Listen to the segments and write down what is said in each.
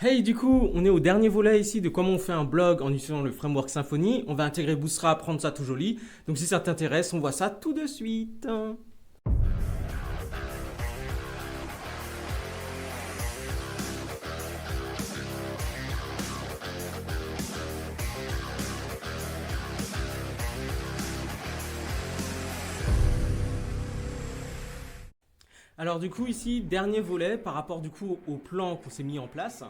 Hey, du coup, on est au dernier volet ici de comment on fait un blog en utilisant le framework Symfony. On va intégrer Bootstrap, rendre ça tout joli. Donc si ça t'intéresse, on voit ça tout de suite. Alors du coup ici, dernier volet par rapport du coup au plan qu'on s'est mis en place.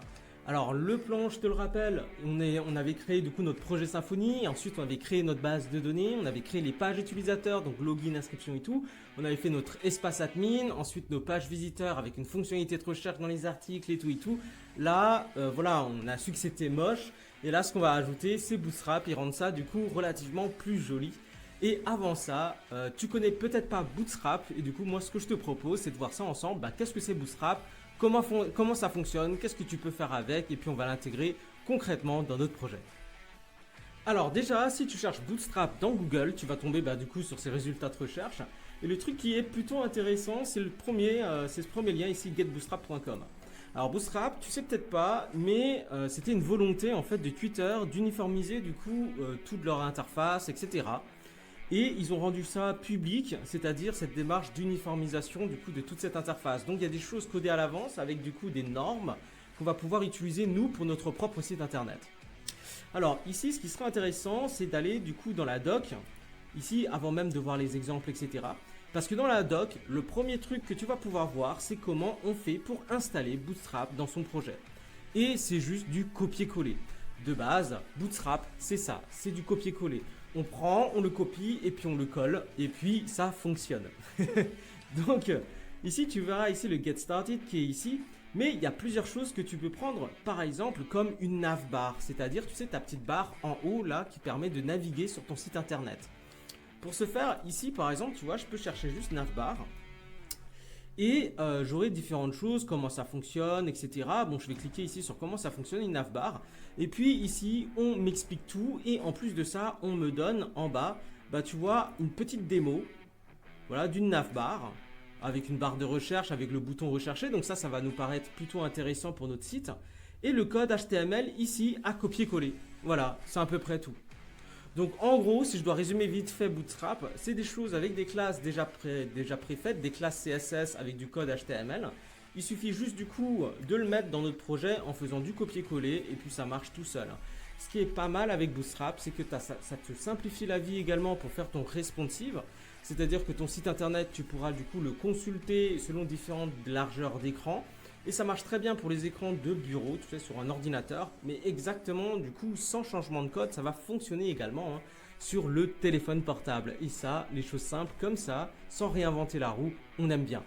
Alors le plan, je te le rappelle, on avait créé du coup notre projet Symfony, ensuite on avait créé notre base de données, on avait créé les pages utilisateurs, donc login, inscription et tout. On avait fait notre espace admin, ensuite nos pages visiteurs avec une fonctionnalité de recherche dans les articles et tout et tout. Là, voilà, on a su que c'était moche. Et là, ce qu'on va ajouter, c'est Bootstrap et rendre ça du coup relativement plus joli. Et avant ça, tu connais peut-être pas Bootstrap, et du coup, moi, ce que je te propose, c'est de voir ça ensemble. Bah, qu'est-ce que c'est Bootstrap? Comment ça fonctionne? Qu'est-ce que tu peux faire avec? Et puis, on va l'intégrer concrètement dans notre projet. Alors, déjà, si tu cherches Bootstrap dans Google, tu vas tomber du coup sur ces résultats de recherche. Et le truc qui est plutôt intéressant, c'est ce premier lien ici, getbootstrap.com. Alors Bootstrap, tu sais peut-être pas, mais c'était une volonté en fait de Twitter d'uniformiser du coup toute leur interface, etc. Et ils ont rendu ça public, c'est-à-dire cette démarche d'uniformisation du coup de toute cette interface. Donc il y a des choses codées à l'avance avec du coup des normes qu'on va pouvoir utiliser nous pour notre propre site internet. Alors ici, ce qui serait intéressant, c'est d'aller du coup dans la doc, ici avant même de voir les exemples, etc. Parce que dans la doc, le premier truc que tu vas pouvoir voir, c'est comment on fait pour installer Bootstrap dans son projet. Et c'est juste du copier-coller. De base, Bootstrap, c'est ça, c'est du copier-coller. On prend, on le copie et puis on le colle et puis ça fonctionne. Donc ici tu verras ici le Get Started qui est ici, mais il y a plusieurs choses que tu peux prendre, par exemple comme une navbar, c'est-à-dire tu sais ta petite barre en haut là qui permet de naviguer sur ton site internet. Pour ce faire ici par exemple tu vois je peux chercher juste navbar. Et j'aurai différentes choses, comment ça fonctionne, etc. Bon, je vais cliquer ici sur comment ça fonctionne une navbar. Et puis ici, on m'explique tout. Et en plus de ça, on me donne en bas, tu vois, une petite démo voilà, d'une navbar avec une barre de recherche, avec le bouton rechercher. Donc ça va nous paraître plutôt intéressant pour notre site. Et le code HTML ici à copier-coller. Voilà, c'est à peu près tout. Donc en gros, si je dois résumer vite fait Bootstrap, c'est des choses avec des classes déjà préfaites, des classes CSS avec du code HTML. Il suffit juste du coup de le mettre dans notre projet en faisant du copier-coller et puis ça marche tout seul. Ce qui est pas mal avec Bootstrap, c'est que ça te simplifie la vie également pour faire ton responsive. C'est-à-dire que ton site internet, tu pourras du coup le consulter selon différentes largeurs d'écran. Et ça marche très bien pour les écrans de bureau, tu sais, sur un ordinateur, mais exactement, du coup, sans changement de code, ça va fonctionner également sur le téléphone portable. Et ça, les choses simples comme ça, sans réinventer la roue, on aime bien.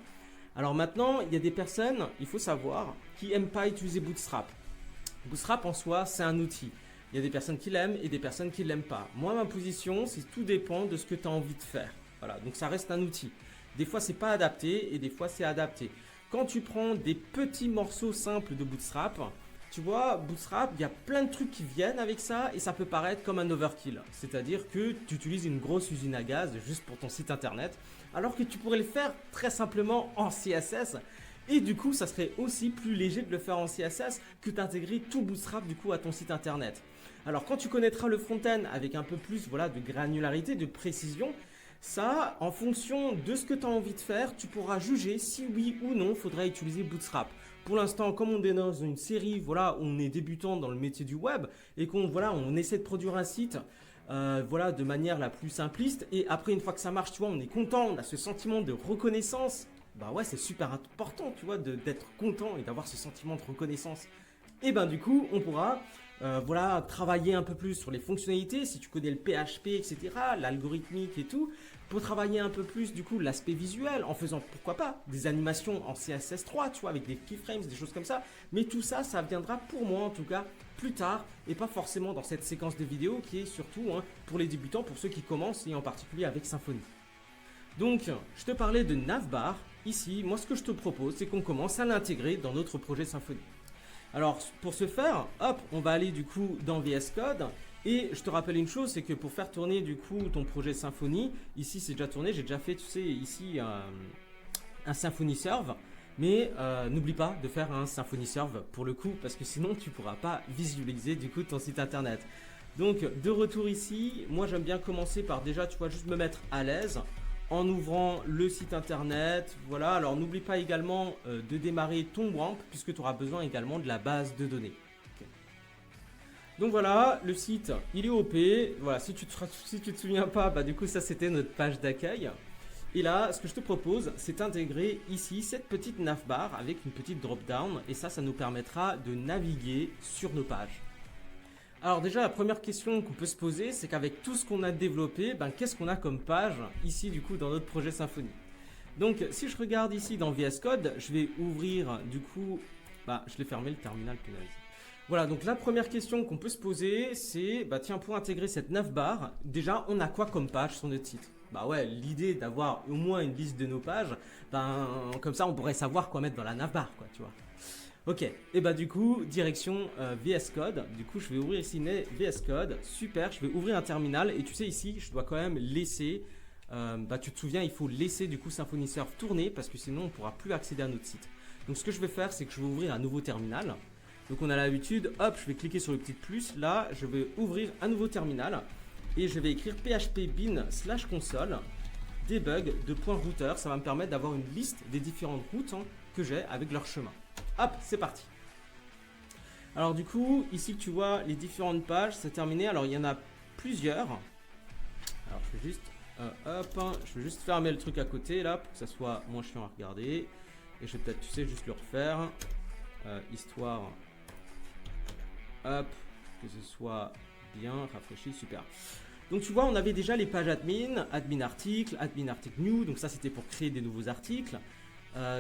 Alors maintenant, il y a des personnes, il faut savoir, qui n'aiment pas utiliser Bootstrap. Bootstrap en soi, c'est un outil. Il y a des personnes qui l'aiment et des personnes qui ne l'aiment pas. Moi, ma position, c'est tout dépend de ce que tu as envie de faire. Voilà, donc ça reste un outil. Des fois, c'est pas adapté et des fois, c'est adapté. Quand tu prends des petits morceaux simples de Bootstrap, tu vois, Bootstrap, il y a plein de trucs qui viennent avec ça et ça peut paraître comme un overkill. C'est-à-dire que tu utilises une grosse usine à gaz juste pour ton site internet, alors que tu pourrais le faire très simplement en CSS. Et du coup, ça serait aussi plus léger de le faire en CSS que d'intégrer tout Bootstrap du coup à ton site internet. Alors quand tu connaîtras le front-end avec un peu plus voilà, de granularité, de précision, ça, en fonction de ce que tu as envie de faire, tu pourras juger si oui ou non il faudrait utiliser Bootstrap. Pour l'instant, comme on est dans une série, voilà, on est débutant dans le métier du web et qu'on voilà, on essaie de produire un site voilà, de manière la plus simpliste. Et après, une fois que ça marche, tu vois, on est content, on a ce sentiment de reconnaissance. Bah ouais, c'est super important, tu vois, d'être content et d'avoir ce sentiment de reconnaissance. Et ben du coup, on pourra voilà, travailler un peu plus sur les fonctionnalités, si tu connais le PHP, etc., l'algorithmique et tout, pour travailler un peu plus du coup l'aspect visuel en faisant pourquoi pas des animations en CSS3, tu vois, avec des keyframes, des choses comme ça. Mais tout ça, ça viendra pour moi en tout cas plus tard et pas forcément dans cette séquence de vidéo qui est surtout pour les débutants, pour ceux qui commencent et en particulier avec Symfony. Donc, je te parlais de navbar. Ici, moi ce que je te propose, c'est qu'on commence à l'intégrer dans notre projet Symfony. Alors pour ce faire, hop, on va aller du coup dans VS Code et je te rappelle une chose, c'est que pour faire tourner du coup ton projet Symfony, ici c'est déjà tourné, j'ai déjà fait tu sais ici un Symfony Serve. Mais n'oublie pas de faire un Symfony Serve pour le coup, parce que sinon tu pourras pas visualiser du coup ton site internet. Donc de retour ici, moi j'aime bien commencer par déjà, tu vois, juste me mettre à l'aise en ouvrant le site internet. Voilà, alors n'oublie pas également de démarrer ton WAMP puisque tu auras besoin également de la base de données. Okay. Donc voilà, le site il est OP. Voilà, si tu te souviens pas, bah du coup ça c'était notre page d'accueil. Et là, ce que je te propose, c'est d'intégrer ici cette petite navbar avec une petite drop-down. Et ça nous permettra de naviguer sur nos pages. Alors déjà, la première question qu'on peut se poser, c'est qu'avec tout ce qu'on a développé, ben, qu'est-ce qu'on a comme page ici du coup dans notre projet Symfony? Donc si je regarde ici dans VS Code, je vais ouvrir du coup, bah, je l'ai fermé le terminal, punaise. Voilà, donc la première question qu'on peut se poser, c'est, bah tiens, pour intégrer cette navbar, déjà, on a quoi comme page sur notre site? Bah ouais, l'idée d'avoir au moins une liste de nos pages, ben comme ça on pourrait savoir quoi mettre dans la navbar, quoi, tu vois. Ok, et bah du coup, direction VS Code. Du coup, je vais ouvrir ici VS Code. Super, je vais ouvrir un terminal. Et tu sais, ici, je dois quand même laisser, bah tu te souviens, il faut laisser du coup Symfony Serve tourner parce que sinon on ne pourra plus accéder à notre site. Donc ce que je vais faire, c'est que je vais ouvrir un nouveau terminal. Donc on a l'habitude, hop, je vais cliquer sur le petit plus. Là, je vais ouvrir un nouveau terminal. Et je vais écrire php bin/console debug de .router. Ça va me permettre d'avoir une liste des différentes routes que j'ai avec leur chemin. Hop, c'est parti. Alors du coup, ici tu vois les différentes pages, c'est terminé. Alors il y en a plusieurs. Alors je vais juste, je vais juste fermer le truc à côté là pour que ça soit moins chiant à regarder. Et je vais peut-être, tu sais, juste le refaire, histoire, hop, que ce soit bien rafraîchi, super. Donc tu vois, on avait déjà les pages admin article new. Donc ça c'était pour créer des nouveaux articles.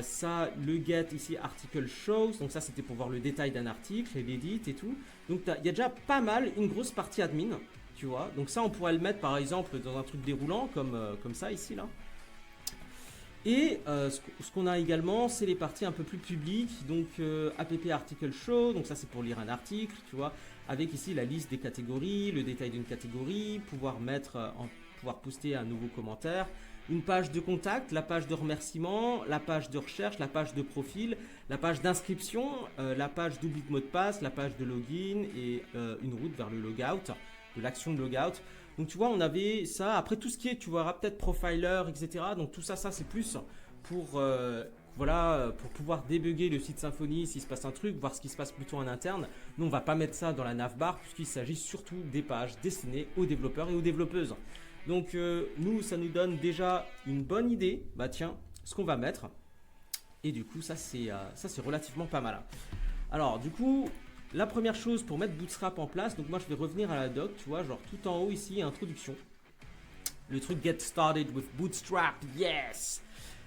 Ça, le get ici, article shows, donc ça c'était pour voir le détail d'un article et l'edit et tout. Donc il y a déjà pas mal, une grosse partie admin, tu vois. Donc ça on pourrait le mettre par exemple dans un truc déroulant comme ça ici là. Et ce qu'on a également, c'est les parties un peu plus publiques, donc app article show, donc ça c'est pour lire un article, tu vois, avec ici la liste des catégories, le détail d'une catégorie, pouvoir pouvoir poster un nouveau commentaire. Une page de contact, la page de remerciement, la page de recherche, la page de profil, la page d'inscription, la page d'oubli de mot de passe, la page de login et une route vers le logout, de l'action de logout. Donc tu vois, on avait ça. Après tout ce qui est, tu verras peut-être profiler, etc. Donc tout ça, c'est plus pour, voilà, pour pouvoir débugger le site Symfony s'il se passe un truc, voir ce qui se passe plutôt en interne. Nous, on ne va pas mettre ça dans la navbar puisqu'il s'agit surtout des pages destinées aux développeurs et aux développeuses. Donc nous, ça nous donne déjà une bonne idée, bah tiens, ce qu'on va mettre. Et du coup, ça c'est relativement pas mal. Alors du coup, la première chose pour mettre Bootstrap en place, donc moi je vais revenir à la doc, tu vois, genre tout en haut ici, introduction. Le truc Get Started with Bootstrap, yes.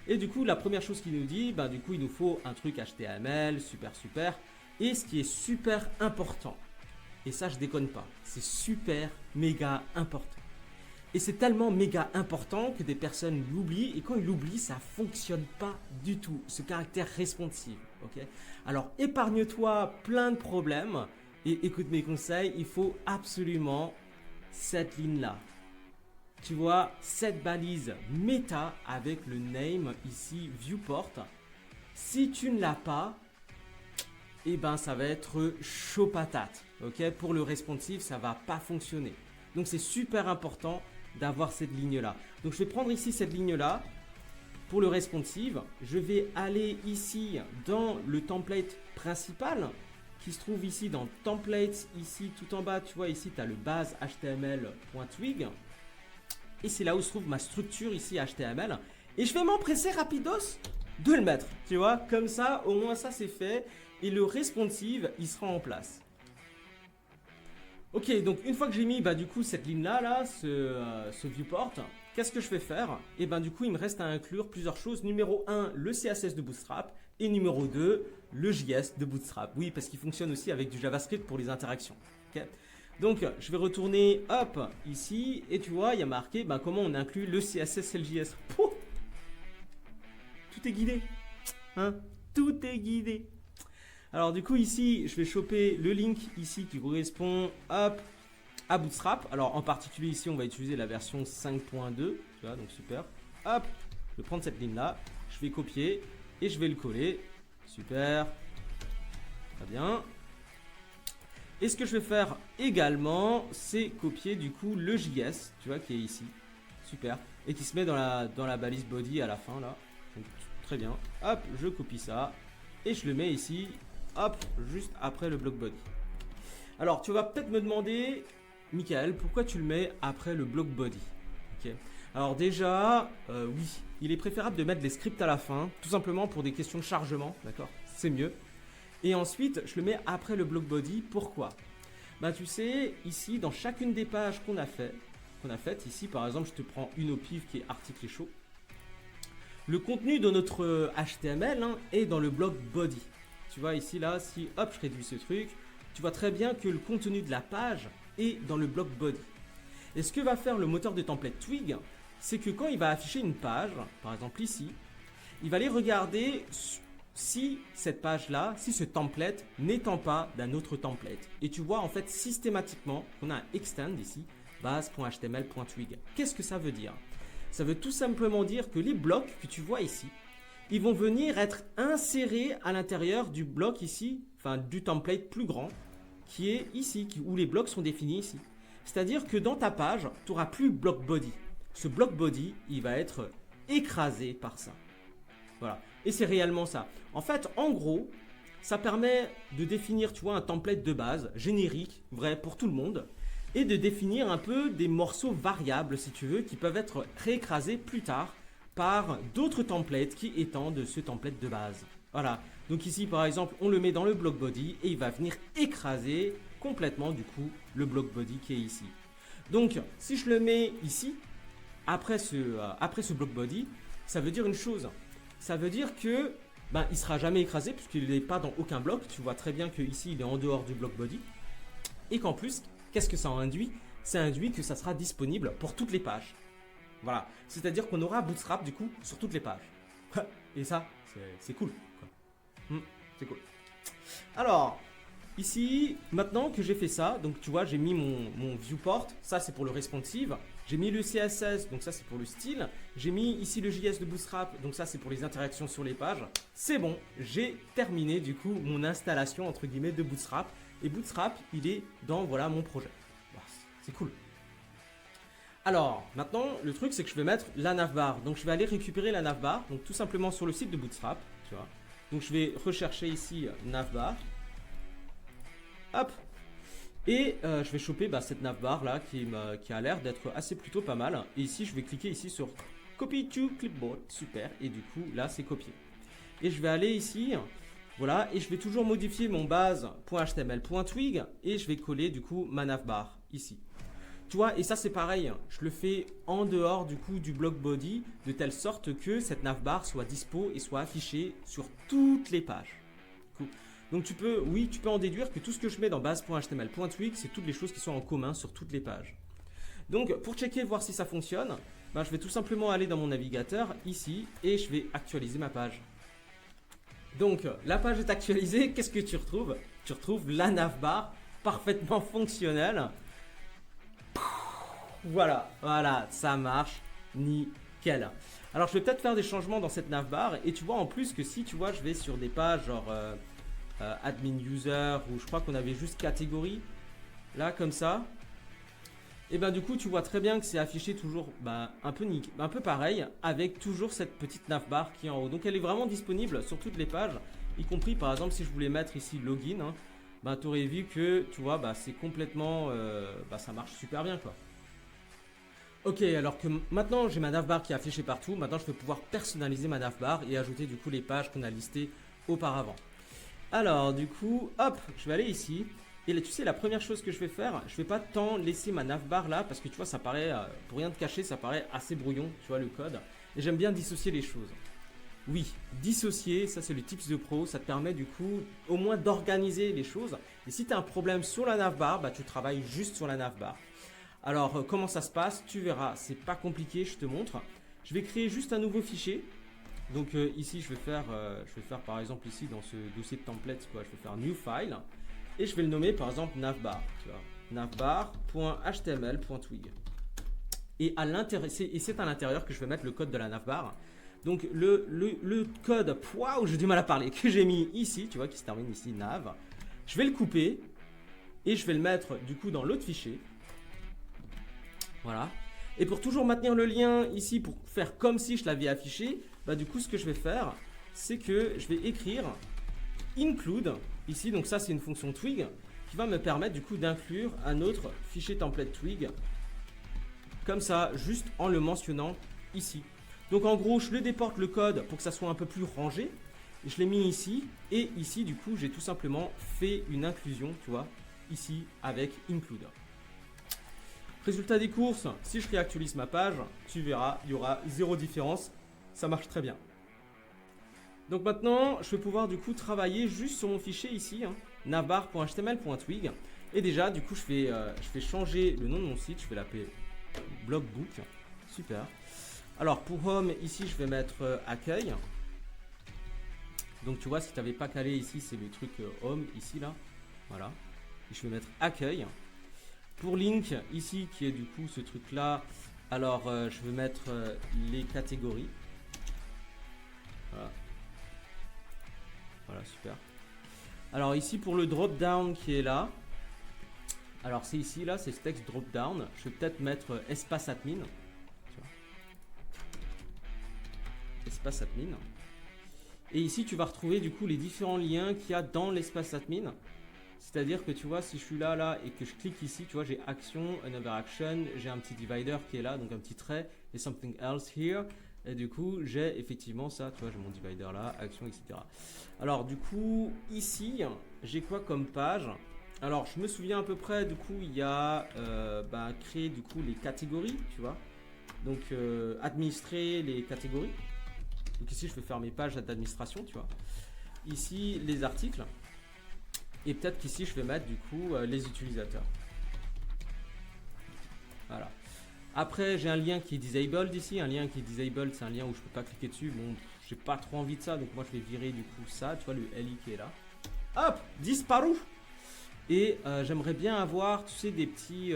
Et du coup, la première chose qu'il nous dit, bah du coup, il nous faut un truc HTML, super. Et ce qui est super important, et ça je déconne pas, c'est super méga important. Et c'est tellement méga important que des personnes l'oublient. Et quand ils l'oublient, ça ne fonctionne pas du tout. Ce caractère responsive. Okay, alors, épargne-toi plein de problèmes. Et écoute mes conseils. Il faut absolument cette ligne-là. Tu vois, cette balise méta avec le name ici, viewport. Si tu ne l'as pas, eh ben, ça va être chaud patate. Okay, pour le responsive, ça ne va pas fonctionner. Donc, c'est super important d'avoir cette ligne là. Donc je vais prendre ici cette ligne là pour le responsive. Je vais aller ici dans le template principal qui se trouve ici dans templates, ici tout en bas, tu vois, ici tu as le base html.twig et c'est là où se trouve ma structure ici HTML et je vais m'empresser rapidos de le mettre, tu vois, comme ça au moins ça c'est fait et le responsive il sera en place. Ok, donc une fois que j'ai mis du coup cette ligne là, ce viewport, qu'est-ce que je vais faire? Et du coup il me reste à inclure plusieurs choses. Numéro 1, le CSS de Bootstrap et numéro 2, le JS de Bootstrap. Oui, parce qu'il fonctionne aussi avec du JavaScript pour les interactions. Okay, donc je vais retourner hop ici et tu vois il y a marqué comment on inclut le CSS et le JS. Pouh, tout est guidé, hein? Tout est guidé. Alors du coup ici, je vais choper le link ici qui correspond hop, à Bootstrap. Alors en particulier ici, on va utiliser la version 5.2, tu vois, donc super. Hop, je vais prendre cette ligne là, je vais copier et je vais le coller. Super. Très bien. Et ce que je vais faire également, c'est copier du coup le JS, tu vois, qui est ici. Super. Et qui se met dans la balise body à la fin là. Donc, très bien. Hop, je copie ça. Et je le mets ici. Hop, juste après le bloc body. Alors, tu vas peut-être me demander, Michael, pourquoi tu le mets après le bloc body? Ok. Alors déjà, oui, il est préférable de mettre les scripts à la fin, tout simplement pour des questions de chargement, d'accord? C'est mieux. Et ensuite, je le mets après le bloc body. Pourquoi? Bah tu sais, ici, dans chacune des pages qu'on a faites, ici par exemple, je te prends une au pif qui est article et chaud. Le contenu de notre HTML est dans le bloc body. Tu vois ici, là, si hop, je réduis ce truc, tu vois très bien que le contenu de la page est dans le bloc body. Et ce que va faire le moteur de template Twig, c'est que quand il va afficher une page, par exemple ici, il va aller regarder si cette page-là, si ce template n'étend pas d'un autre template. Et tu vois en fait systématiquement qu'on a un extend ici, base.html.twig. Qu'est-ce que ça veut dire? Ça veut tout simplement dire que les blocs que tu vois ici, ils vont venir être insérés à l'intérieur du bloc ici, enfin du template plus grand, qui est ici, où les blocs sont définis ici. C'est-à-dire que dans ta page, tu n'auras plus bloc body. Ce bloc body, il va être écrasé par ça. Voilà. Et c'est réellement ça. En fait, en gros, ça permet de définir, tu vois, un template de base, générique, vrai pour tout le monde, et de définir un peu des morceaux variables, si tu veux, qui peuvent être réécrasés plus tard par d'autres templates qui étendent ce template de base. Voilà. Donc ici, par exemple, on le met dans le bloc body et il va venir écraser complètement, du coup, le bloc body qui est ici. Donc, si je le mets ici, après ce bloc body, ça veut dire une chose. Ça veut dire que il ne sera jamais écrasé puisqu'il n'est pas dans aucun bloc. Tu vois très bien qu'ici, il est en dehors du bloc body. Et qu'en plus, qu'est-ce que ça induit? Ça induit que ça sera disponible pour toutes les pages. Voilà. C'est-à-dire qu'on aura Bootstrap du coup sur toutes les pages. Et ça, c'est cool. C'est cool. Alors, ici, maintenant que j'ai fait ça, donc tu vois, j'ai mis mon viewport. Ça, c'est pour le responsive. J'ai mis le CSS, donc ça c'est pour le style. J'ai mis ici le JS de Bootstrap, donc ça c'est pour les interactions sur les pages. C'est bon, j'ai terminé du coup mon installation entre guillemets de Bootstrap. Et Bootstrap, il est dans voilà mon projet. C'est cool. Alors, maintenant, le truc c'est que je vais mettre la navbar. Donc je vais aller récupérer la navbar, donc tout simplement sur le site de Bootstrap. Tu vois. Donc je vais rechercher ici navbar. Hop. Et je vais choper cette navbar là qui a l'air d'être assez plutôt pas mal. Et ici, je vais cliquer ici sur Copy to Clipboard. Super. Et du coup, là, c'est copié. Et je vais aller ici. Voilà. Et je vais toujours modifier mon base.html.twig. Et je vais coller du coup ma navbar ici. Tu vois, et ça c'est pareil. Je le fais en dehors du coup du bloc body. De telle sorte que cette navbar soit dispo et soit affichée sur toutes les pages. Cool. Donc tu peux en déduire que tout ce que je mets dans base.html.twig, c'est toutes les choses qui sont en commun sur toutes les pages. Donc pour checker, voir si ça fonctionne, je vais tout simplement aller dans mon navigateur ici et je vais actualiser ma page. Donc la page est actualisée, qu'est-ce que tu retrouves? Tu retrouves la navbar parfaitement fonctionnelle. Voilà, ça marche nickel. Alors je vais peut-être faire des changements dans cette navbar et tu vois en plus que si tu vois je vais sur des pages genre admin user ou je crois qu'on avait juste catégorie là comme ça, et du coup tu vois très bien que c'est affiché toujours un peu pareil avec toujours cette petite navbar qui est en haut. Donc elle est vraiment disponible sur toutes les pages, y compris par exemple si je voulais mettre ici login, tu aurais vu que tu vois c'est complètement ça marche super bien quoi. Ok, alors que maintenant j'ai ma navbar qui est affichée partout, maintenant je vais pouvoir personnaliser ma navbar et ajouter du coup les pages qu'on a listées auparavant. Alors du coup, hop, je vais aller ici. Et là, tu sais, la première chose que je vais faire, je vais pas tant laisser ma navbar là parce que tu vois, ça paraît, pour rien te cacher, ça paraît assez brouillon, tu vois, le code. Et j'aime bien dissocier les choses. Oui, dissocier, ça c'est le tips de pro, ça te permet du coup au moins d'organiser les choses. Et si tu as un problème sur la navbar, tu travailles juste sur la navbar. Alors, comment ça se passe? Tu verras, c'est pas compliqué, je te montre. Je vais créer juste un nouveau fichier. Donc ici, je vais faire par exemple ici dans ce dossier de template, je vais faire new file et je vais le nommer par exemple navbar, tu vois, navbar.html.twig. Et c'est à l'intérieur que je vais mettre le code de la navbar. Donc le code, waouh, j'ai du mal à parler, que j'ai mis ici, tu vois, qui se termine ici, nav. Je vais le couper et je vais le mettre du coup dans l'autre fichier. Voilà. Et pour toujours maintenir le lien ici, pour faire comme si je l'avais affiché, bah du coup ce que je vais faire, c'est que je vais écrire include ici. Donc ça c'est une fonction twig qui va me permettre du coup d'inclure un autre fichier template twig. Comme ça, juste en le mentionnant ici. Donc en gros, je le déporte le code pour que ça soit un peu plus rangé. Je l'ai mis ici. Et ici, du coup, j'ai tout simplement fait une inclusion, tu vois, ici avec include. Résultat des courses, si je réactualise ma page, tu verras, il y aura zéro différence. Ça marche très bien. Donc maintenant, je vais pouvoir du coup travailler juste sur mon fichier ici, hein, navbar.html.twig. Et déjà, du coup, je vais changer le nom de mon site. Je vais l'appeler Blogbook. Super. Alors pour home, ici je vais mettre accueil. Donc tu vois, si tu n'avais pas calé ici, c'est le truc home ici là. Voilà. Et je vais mettre accueil. Pour link ici, qui est du coup ce truc là, alors je vais mettre les catégories. Voilà. Voilà, super. Alors ici pour le drop down qui est là. Alors c'est ici là, c'est ce texte drop down. Je vais peut-être mettre espace admin. Espace admin. Et ici, tu vas retrouver du coup les différents liens qu'il y a dans l'espace admin. C'est-à-dire que tu vois, si je suis là et que je clique ici, tu vois, j'ai action, another action, j'ai un petit divider qui est là, donc un petit trait, et something else here. Et du coup, j'ai effectivement ça, tu vois, j'ai mon divider là, action, etc. Alors du coup, ici, j'ai quoi comme page? Alors, je me souviens à peu près, du coup, il y a créer du coup les catégories, tu vois. Donc, administrer les catégories. Donc ici, je vais faire mes pages d'administration, tu vois. Ici, les articles. Et peut-être qu'ici, je vais mettre du coup les utilisateurs. Voilà. Après, j'ai un lien qui est disabled ici. Un lien qui est disabled, c'est un lien où je ne peux pas cliquer dessus. Bon, j'ai pas trop envie de ça. Donc moi, je vais virer du coup ça. Tu vois, le LI qui est là. Hop, disparu. Et j'aimerais bien avoir, tu sais, des petits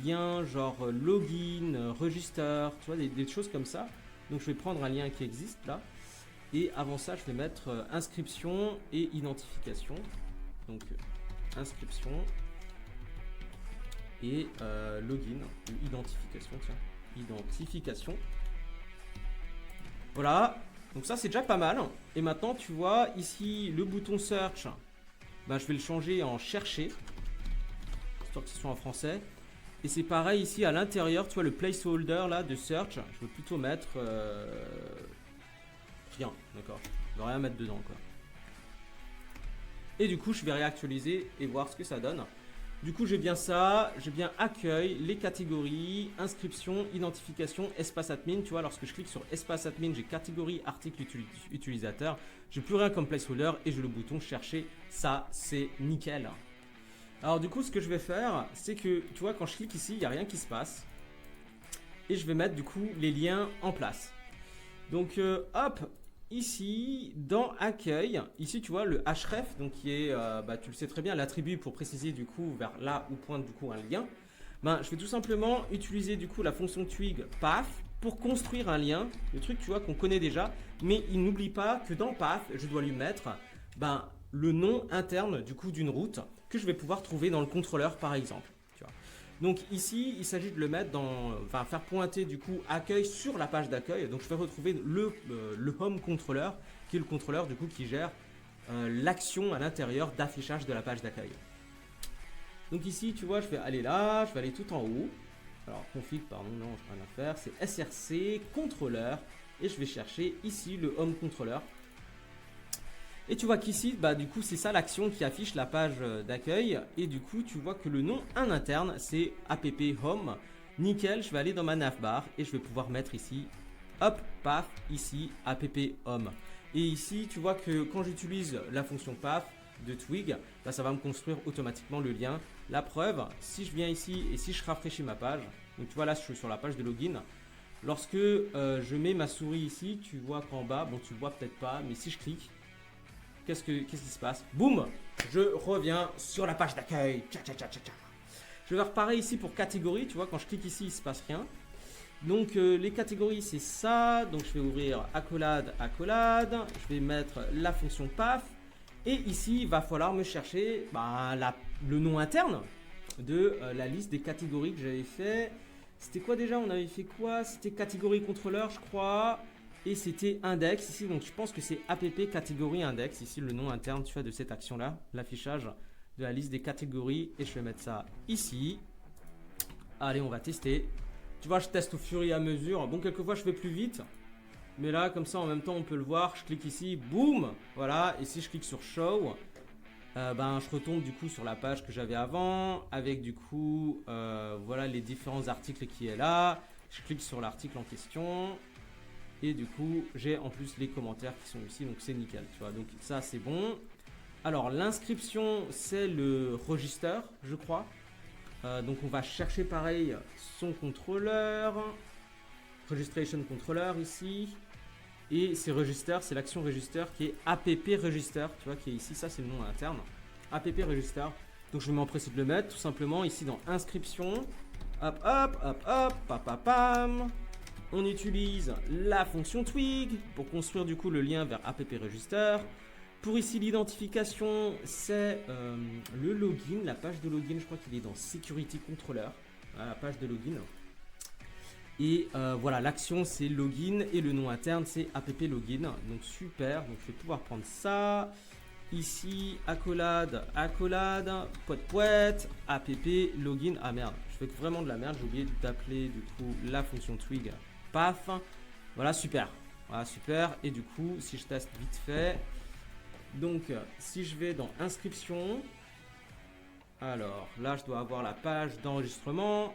liens genre login, register, tu vois, des choses comme ça. Donc je vais prendre un lien qui existe là. Et avant ça, je vais mettre inscription et identification. Donc inscription et login ou identification. Tiens, identification. Voilà. Donc ça, c'est déjà pas mal. Et maintenant, tu vois, ici, le bouton search, ben, je vais le changer en chercher. Histoire que ce soit en français. Et c'est pareil ici à l'intérieur, tu vois le placeholder là de search, je veux plutôt mettre rien, d'accord. Je veux rien mettre dedans quoi. Et du coup, je vais réactualiser et voir ce que ça donne. Du coup, j'ai bien ça, j'ai bien accueil, les catégories, inscription, identification, espace admin. Tu vois, lorsque je clique sur espace admin, j'ai catégorie, article, utilisateur. J'ai plus rien comme placeholder et j'ai le bouton chercher. Ça, c'est nickel. Alors du coup, ce que je vais faire, c'est que, tu vois, quand je clique ici, il n'y a rien qui se passe. Et je vais mettre du coup les liens en place. Donc, hop, ici, dans accueil, ici, tu vois, le href, donc qui est, tu le sais très bien, l'attribut pour préciser du coup vers là où pointe du coup un lien. Ben, je vais tout simplement utiliser du coup la fonction twig path pour construire un lien. Le truc, tu vois, qu'on connaît déjà. Mais il n'oublie pas que dans path, je dois lui mettre le nom interne du coup d'une route que je vais pouvoir trouver dans le contrôleur par exemple. Tu vois. Donc ici, il s'agit de le mettre dans, faire pointer du coup accueil sur la page d'accueil. Donc je vais retrouver le home controller qui est le contrôleur du coup qui gère l'action à l'intérieur d'affichage de la page d'accueil. Donc ici, tu vois, je vais aller là, je vais aller tout en haut. Alors config, pardon, non, je n'ai rien à faire. C'est src contrôleur et je vais chercher ici le home controller. Et tu vois qu'ici, du coup, c'est ça l'action qui affiche la page d'accueil. Et du coup, tu vois que le nom en interne, c'est app home. Nickel, je vais aller dans ma navbar et je vais pouvoir mettre ici, hop, path, ici, app home. Et ici, tu vois que quand j'utilise la fonction path de Twig, ça va me construire automatiquement le lien. La preuve, si je viens ici et si je rafraîchis ma page, donc tu vois là, je suis sur la page de login. Lorsque je mets ma souris ici, tu vois qu'en bas, bon, tu vois peut-être pas, mais si je clique, qu'est-ce qui se passe? Boum, je reviens sur la page d'accueil. Je vais faire pareil ici pour catégorie. Tu vois, quand je clique ici, il ne se passe rien. Donc les catégories c'est ça, donc je vais ouvrir accolade, accolade, je vais mettre la fonction path et ici il va falloir me chercher le nom interne de la liste des catégories que j'avais fait. C'était quoi déjà? On avait fait quoi? C'était catégorie contrôleur je crois et c'était index ici, donc je pense que c'est app catégorie index ici le nom interne tu vois de cette action là, l'affichage de la liste des catégories et je vais mettre ça ici. Allez on va tester. Tu vois, je teste au fur et à mesure. Bon, quelquefois, je fais plus vite. Mais là, comme ça, en même temps, on peut le voir. Je clique ici, boum. Voilà. Et si je clique sur Show, je retombe du coup sur la page que j'avais avant. Avec du coup, voilà les différents articles qui est là. Je clique sur l'article en question. Et du coup, j'ai en plus les commentaires qui sont ici. Donc, c'est nickel. Tu vois, donc ça, c'est bon. Alors, l'inscription, c'est le register, je crois. Donc on va chercher pareil son contrôleur, registration controller ici, et c'est register, c'est l'action register qui est app register, tu vois, qui est ici, ça c'est le nom interne, app register. Donc je vais m'empresser de le mettre tout simplement ici dans inscription, hop hop hop hop, pam. On utilise la fonction twig pour construire du coup le lien vers app register. Pour ici l'identification, c'est le login, la page de login, je crois qu'il est dans Security Controller, la page de login. Et voilà, l'action c'est login et le nom interne c'est app login. Donc super, donc je vais pouvoir prendre ça. Ici, accolade, accolade, poète, app login. Ah merde, je fais vraiment de la merde, j'ai oublié d'appeler du coup la fonction twig path. Voilà, super. Voilà, super. Et du coup, si je teste vite fait. Donc, si je vais dans inscription, alors là, je dois avoir la page d'enregistrement.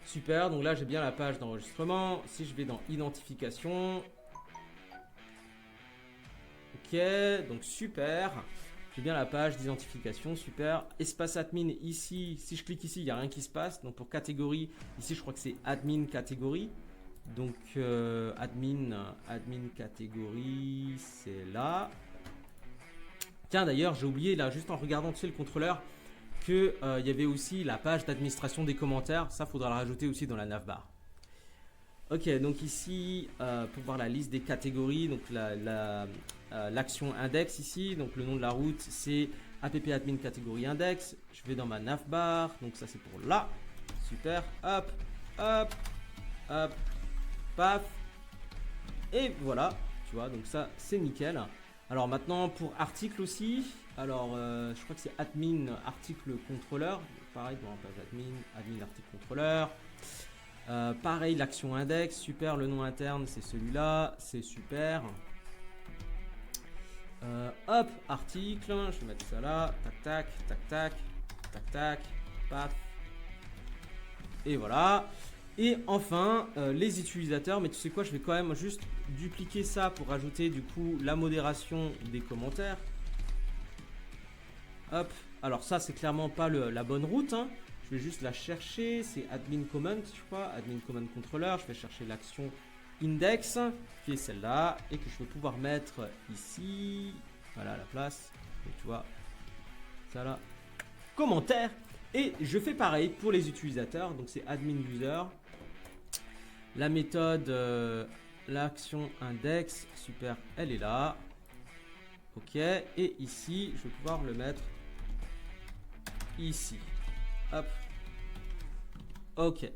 Super, donc là, j'ai bien la page d'enregistrement. Si je vais dans identification, ok, donc super. J'ai bien la page d'identification, super. Espace admin ici, si je clique ici, il n'y a rien qui se passe. Donc pour catégorie, ici, je crois que c'est admin catégorie. Donc admin catégorie, c'est là. Tiens d'ailleurs j'ai oublié là juste en regardant le contrôleur que il y avait aussi la page d'administration des commentaires, ça faudra le rajouter aussi dans la navbar. Ok, donc ici pour voir la liste des catégories, donc l'action index ici, donc le nom de la route c'est app admin catégorie index. Je vais dans ma navbar, donc ça c'est pour là, super, hop, hop, hop, paf, et voilà, tu vois, donc ça c'est nickel. Alors maintenant pour article aussi, alors je crois que c'est admin article contrôleur, pareil dans la page admin article contrôleur. Pareil l'action index, super, le nom interne c'est celui-là, c'est super. Hop, article, je vais mettre ça là, tac tac, tac tac, tac tac, paf. Et voilà. Et enfin, les utilisateurs, mais tu sais quoi, je vais quand même juste dupliquer ça pour rajouter du coup la modération des commentaires. Hop, alors ça c'est clairement pas la bonne route, hein. Je vais juste la chercher, c'est admin comment, je crois, admin comment controller, je vais chercher l'action index, qui est celle-là, et que je vais pouvoir mettre ici, voilà la place, donc tu vois, ça là, commentaire. Et je fais pareil pour les utilisateurs, donc c'est admin user. La méthode, l'action index, super, elle est là. Ok, et ici, je vais pouvoir le mettre ici. Hop. Ok.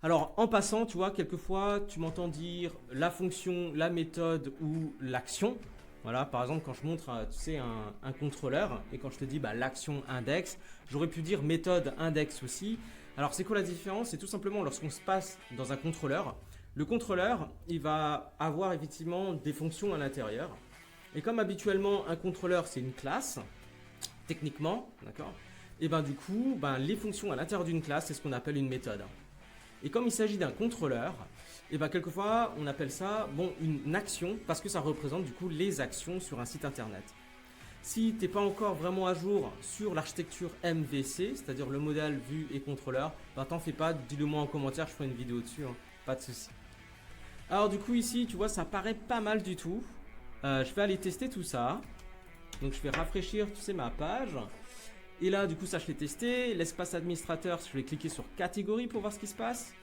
Alors, en passant, tu vois, quelquefois, tu m'entends dire la fonction, la méthode ou l'action. Voilà, par exemple, quand je montre, tu sais, un contrôleur et quand je te dis l'action index, j'aurais pu dire méthode index aussi. Alors, c'est quoi la différence? C'est tout simplement lorsqu'on se passe dans un contrôleur, le contrôleur, il va avoir effectivement des fonctions à l'intérieur. Et comme habituellement, un contrôleur, c'est une classe, techniquement, d'accord? Et du coup, les fonctions à l'intérieur d'une classe, c'est ce qu'on appelle une méthode. Et comme il s'agit d'un contrôleur, et quelquefois on appelle ça une action parce que ça représente du coup les actions sur un site internet. Si tu n'es pas encore vraiment à jour sur l'architecture MVC, c'est-à-dire le modèle vue et contrôleur, t'en fais pas, dis-le moi en commentaire, je ferai une vidéo dessus, hein, pas de souci. Alors du coup ici, tu vois, ça paraît pas mal du tout. Je vais aller tester tout ça. Donc je vais rafraîchir, tu sais, ma page. Et là, du coup, ça, je l'ai testé. L'espace administrateur, je vais cliquer sur catégorie pour voir ce qui se passe.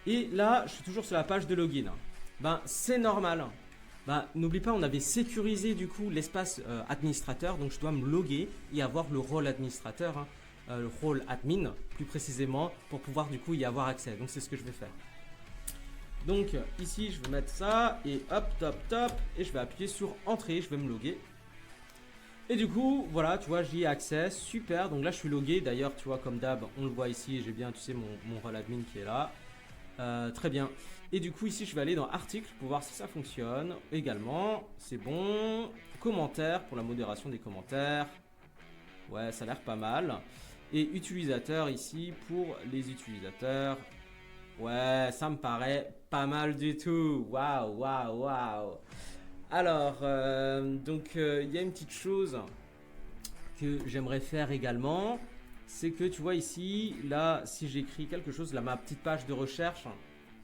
Et là, je suis toujours sur la page de login. Ben, c'est normal. Ben, n'oublie pas, on avait sécurisé du coup l'espace administrateur, donc je dois me loguer et avoir le rôle administrateur, hein, le rôle admin plus précisément, pour pouvoir du coup y avoir accès. Donc c'est ce que je vais faire. Donc ici, je vais mettre ça et hop, top, top, et je vais appuyer sur entrée, je vais me loguer. Et du coup, voilà, tu vois, j'y ai accès, super. Donc là, je suis logué. D'ailleurs, tu vois, comme d'hab, on le voit ici, j'ai bien, tu sais, mon rôle admin qui est là. Très bien. Et du coup, ici, je vais aller dans article pour voir si ça fonctionne. Également, c'est bon. Commentaires pour la modération des commentaires. Ouais, ça a l'air pas mal. Et utilisateur ici pour les utilisateurs. Ouais, ça me paraît pas mal du tout. Waouh, waouh, waouh. Alors, il y a une petite chose que j'aimerais faire également. C'est que tu vois ici, là, si j'écris quelque chose, là, ma petite page de recherche,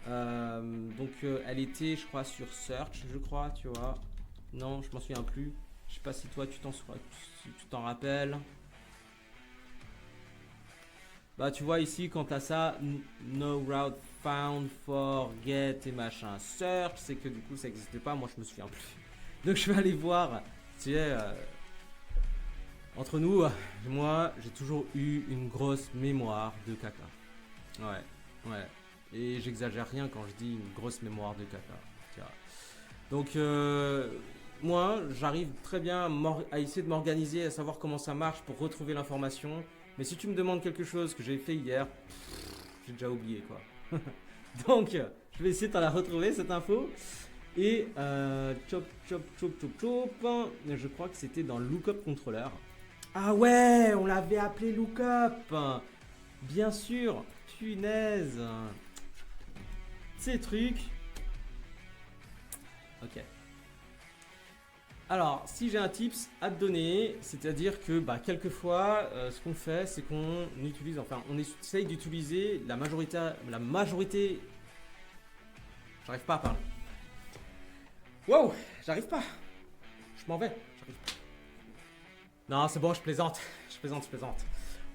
elle était, je crois, sur Search, je crois, tu vois. Non, je m'en souviens plus. Je sais pas si toi, tu t'en rappelles. Bah, tu vois ici, quant à ça, no route found, forget et machin. Search, c'est que du coup, ça n'existait pas. Moi, je me souviens plus. Donc, je vais aller voir. Tu sais, entre nous, moi, j'ai toujours eu une grosse mémoire de caca. Ouais, ouais. Et j'exagère rien quand je dis une grosse mémoire de caca. Tu vois. Donc, moi, j'arrive très bien à essayer de m'organiser, à savoir comment ça marche pour retrouver l'information. Mais si tu me demandes quelque chose que j'ai fait hier, j'ai déjà oublié quoi. Donc, je vais essayer de la retrouver cette info. Et chop, chop, chop, chop, chop. Je crois que c'était dans Lookup Controller. Ah ouais, on l'avait appelé Lookup. Bien sûr, punaise. Ces trucs. Ok. Alors, si j'ai un tips à te donner, c'est-à-dire que quelquefois, ce qu'on fait, c'est qu'on utilise, enfin, on essaye d'utiliser la majorité. J'arrive pas à parler. Wow, j'arrive pas. Je m'en vais. Non, c'est bon, je plaisante. Je plaisante.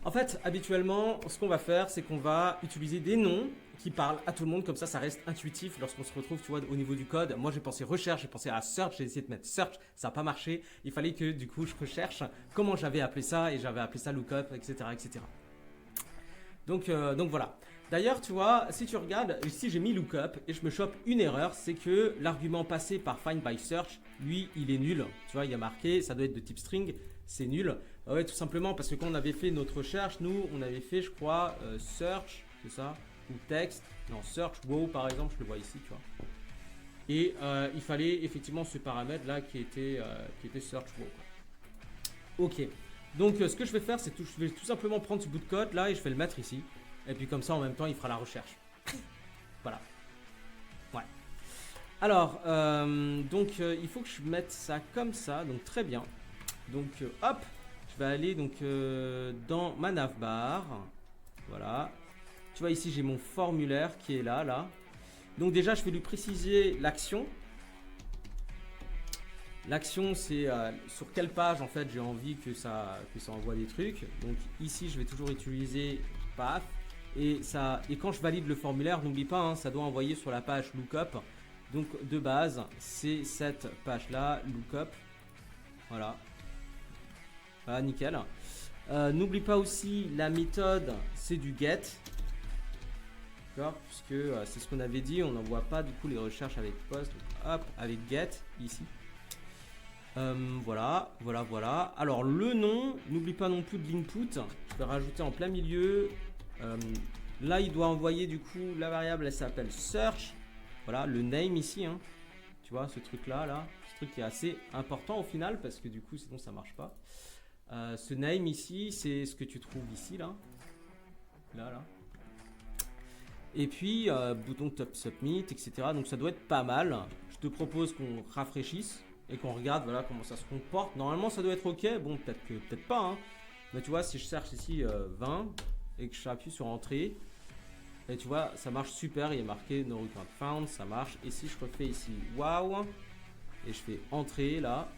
En fait, habituellement, ce qu'on va faire, c'est qu'on va utiliser des noms qui parlent à tout le monde, comme ça reste intuitif lorsqu'on se retrouve, tu vois, au niveau du code. Moi, j'ai pensé recherche, j'ai pensé à search, j'ai essayé de mettre search, ça n'a pas marché. Il fallait que, du coup, je recherche comment j'avais appelé ça, et j'avais appelé ça lookup, etc., etc. Donc voilà. D'ailleurs, tu vois, si tu regardes, ici j'ai mis lookup et je me chope une erreur, c'est que l'argument passé par find by search, lui, il est nul. Tu vois, il y a marqué, ça doit être de type string, c'est nul. Ouais, tout simplement parce que quand on avait fait notre recherche, nous, on avait fait, je crois, search, c'est ça, ou text, non, search, wow, par exemple, je le vois ici, tu vois. Et il fallait effectivement ce paramètre là qui était search wow. Ok. Donc ce que je vais faire, c'est que je vais tout simplement prendre ce bout de code là et je vais le mettre ici. Et puis comme ça, en même temps, il fera la recherche. Voilà. Ouais. Alors, il faut que je mette ça comme ça. Donc très bien. Donc hop, je vais aller dans ma navbar. Voilà. Tu vois ici, j'ai mon formulaire qui est là. Donc déjà, je vais lui préciser l'action. L'action, c'est sur quelle page en fait j'ai envie que ça envoie des trucs. Donc ici, je vais toujours utiliser path. Et quand je valide le formulaire, n'oublie pas, hein, ça doit envoyer sur la page lookup. Donc de base, c'est cette page-là, lookup. Voilà. Voilà, nickel. N'oublie pas aussi la méthode, c'est du get. D'accord, puisque c'est ce qu'on avait dit, on n'envoie pas du coup les recherches avec post. Donc, hop, avec get ici. Voilà. Alors le nom, n'oublie pas non plus de l'input. Je vais rajouter en plein milieu. Là, il doit envoyer du coup la variable, elle s'appelle search. Voilà, le name ici. Hein. Tu vois, ce truc-là, ce truc qui est assez important au final parce que du coup, sinon ça marche pas. Ce name ici, c'est ce que tu trouves ici, là. Et puis, bouton top submit, etc. Donc ça doit être pas mal. Je te propose qu'on rafraîchisse et qu'on regarde voilà, comment ça se comporte. Normalement, ça doit être OK. Bon, peut-être pas. Hein. Mais tu vois, si je cherche ici 20 et que j'appuie sur entrée, et tu vois, ça marche super. Il est marqué no return found, ça marche. Et si je refais ici wow, et je fais entrée là,